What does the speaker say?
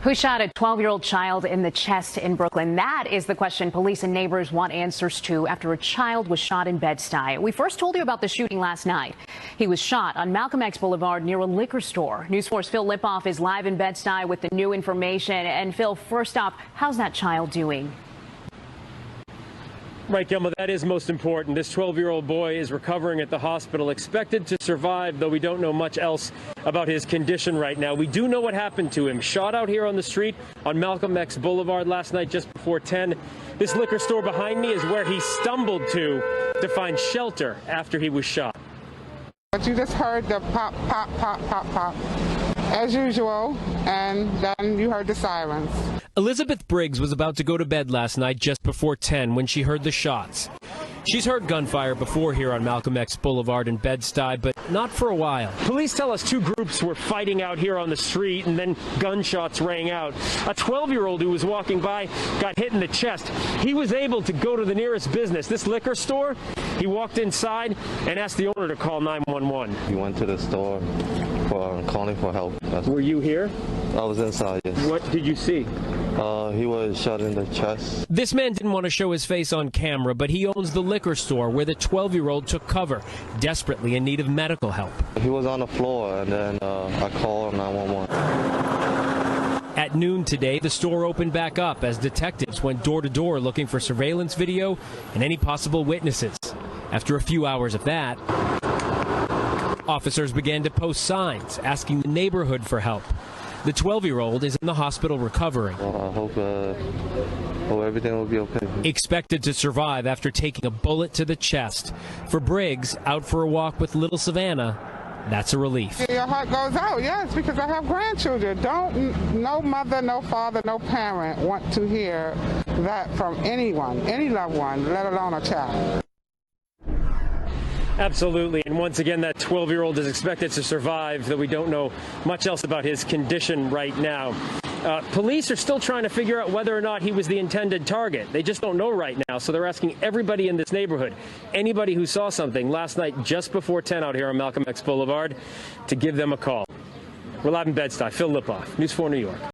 Who shot a 12-year-old child in the chest in Brooklyn? That is the question police and neighbors want answers to after a child was shot in Bed-Stuy. We first told you about the shooting last night. He was shot on Malcolm X Boulevard near a liquor store. News 4's Phil Lipoff is live in Bed-Stuy with the new information. And Phil, first off, how's that child doing? Right, Gilma, that is most important. This 12-year-old boy is recovering at the hospital, expected to survive, though we don't know much else about his condition right now. We do know what happened to him. Shot out here on the street on Malcolm X Boulevard last night just before 10. This liquor store behind me is where he stumbled to find shelter after he was shot. But you just heard the pop, pop, pop, pop, pop, as usual, and then you heard the sirens. Elizabeth Briggs was about to go to bed last night just before 10 when she heard the shots. She's heard gunfire before here on Malcolm X Boulevard in Bed-Stuy, but not for a while. Police tell us two groups were fighting out here on the street, and then gunshots rang out. A 12-year-old who was walking by got hit in the chest. He was able to go to the nearest business, this liquor store. He walked inside and asked the owner to call 911. He went to the store calling for help. Were you here? I was inside, yes. What did you see? He was shot in the chest. This man didn't want to show his face on camera, but he owns the liquor store where the 12-year-old took cover, desperately in need of medical help. He was on the floor, and then I called 911. At noon today, the store opened back up as detectives went door to door looking for surveillance video and any possible witnesses. After a few hours of that, officers began to post signs asking the neighborhood for help. The 12-year-old is in the hospital recovering. I hope everything will be okay. Expected to survive after taking a bullet to the chest. For Briggs, out for a walk with little Savannah, that's a relief. Your heart goes out, yes, because I have grandchildren. No mother, no father, no parent want to hear that from anyone, any loved one, let alone a child. Absolutely. And once again, that 12-year-old is expected to survive, though we don't know much else about his condition right now. Police are still trying to figure out whether or not he was the intended target. They just don't know right now, so they're asking everybody in this neighborhood, anybody who saw something last night just before 10 out here on Malcolm X Boulevard, to give them a call. We're live in Bed-Stuy. Phil Lipoff, News 4 New York.